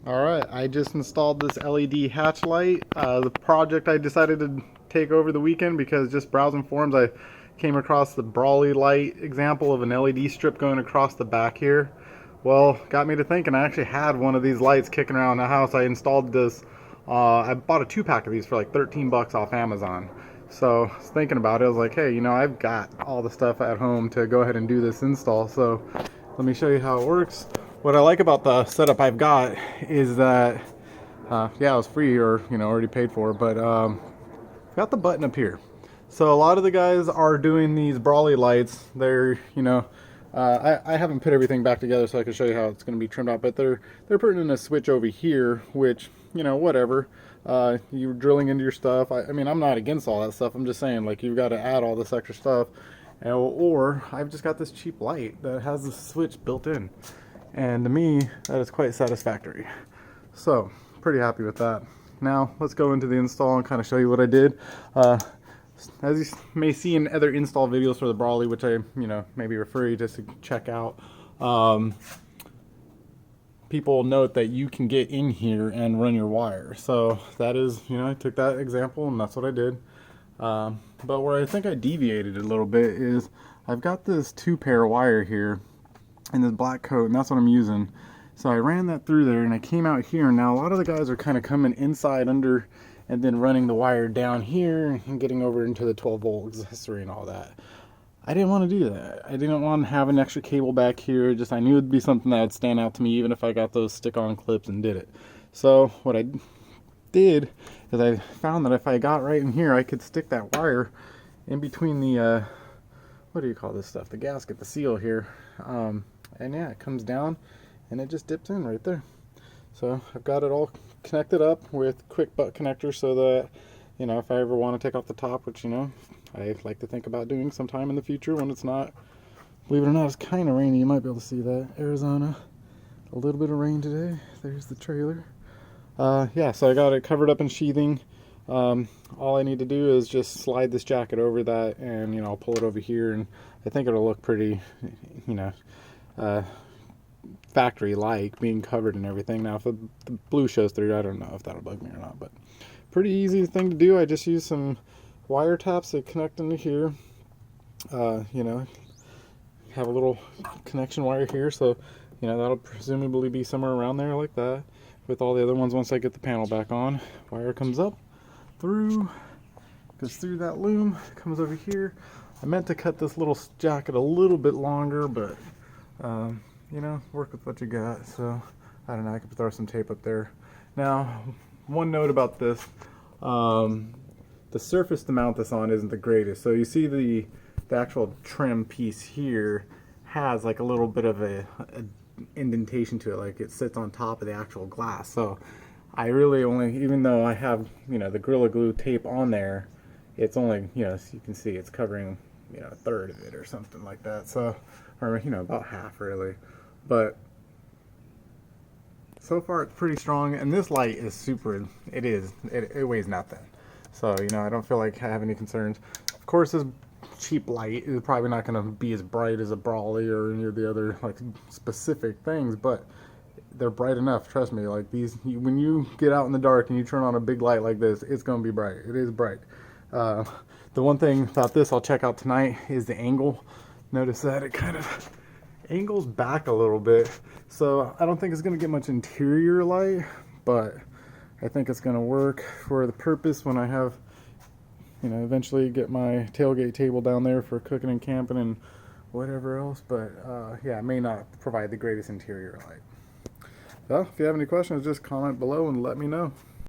Alright, I just installed this LED hatch light. The project I decided to take over the weekend because just browsing forums I came across the Brawley light example of an LED strip going across the back here. Well, got me to thinking I actually had one of these lights kicking around the house. I installed this, I bought a 2-pack of these for like 13 bucks off Amazon. So I was thinking about it, I was like, hey, I've got all the stuff at home to go ahead and do this install. So let me show you how it works. What I like about the setup I've got is that, yeah, it was free or, already paid for, but got the button up here. So a lot of the guys are doing these Brawley lights. They're, I haven't put everything back together so I can show you how it's going to be trimmed out, but they're putting in a switch over here, which, whatever. You're drilling into your stuff. I mean, I'm not against all that stuff. I'm just saying, like, you've got to add all this extra stuff. Or I've just got this cheap light that has the switch built in. And to me, that is quite satisfactory. So, pretty happy with that. Now, let's go into the install and kind of show you what I did. As you may see in other install videos for the Brawley, which I, maybe refer you just to check out, people note that you can get in here and run your wire. So that is, I took that example and that's what I did. But where I think I deviated a little bit is I've got this 2-pair wire here in this black coat, and that's what I'm using. So I ran that through there and I came out here. Now a lot of the guys are kind of coming inside under and then running the wire down here and getting over into the 12-volt accessory and all that. I didn't want to do that. I didn't want to have an extra cable back here. Just I knew it'd be something that would stand out to me even if I got those stick-on clips and did it. So what I did is I found that if I got right in here, I could stick that wire in between the what do you call this stuff? The gasket, the seal here. And yeah, it comes down and it just dips in right there. So I've got it all connected up with quick butt connectors so that, if I ever want to take off the top, which, I like to think about doing sometime in the future when it's not, believe it or not, it's kind of rainy. You might be able to see that. Arizona, a little bit of rain today. There's the trailer. Yeah, so I got it covered up in sheathing. All I need to do is just slide this jacket over that and, I'll pull it over here and I think it'll look pretty, factory-like, being covered and everything. Now, if the blue shows through, I don't know if that'll bug me or not, but pretty easy thing to do. I just use some wire taps that connect into here. Have a little connection wire here, so, that'll presumably be somewhere around there like that. With all the other ones, once I get the panel back on, wire comes up, through, goes through that loom, comes over here. I meant to cut this little jacket a little bit longer, but work with what you got. So I don't know, I could throw some tape up there. Now, one note about this, the surface to mount this on isn't the greatest. So you see the actual trim piece here has like a little bit of a indentation to it, like it sits on top of the actual glass. So I really only, even though I have, the Gorilla Glue tape on there, it's only, as you can see, it's covering, a third of it or something like that. So, or, about half really. But so far it's pretty strong, and this light is super, it weighs nothing. So, I don't feel like I have any concerns. Of course, this cheap light is probably not going to be as bright as a Brawley or any of the other like specific things, but they're bright enough. Trust me, like these, when you get out in the dark and you turn on a big light like this, it's going to be bright. It is bright. The one thing about this I'll check out tonight is the angle. Notice that it kind of angles back a little bit, so I don't think it's going to get much interior light, but I think it's going to work for the purpose when I have, eventually get my tailgate table down there for cooking and camping and whatever else. But yeah, it may not provide the greatest interior light. So if you have any questions, just comment below and let me know.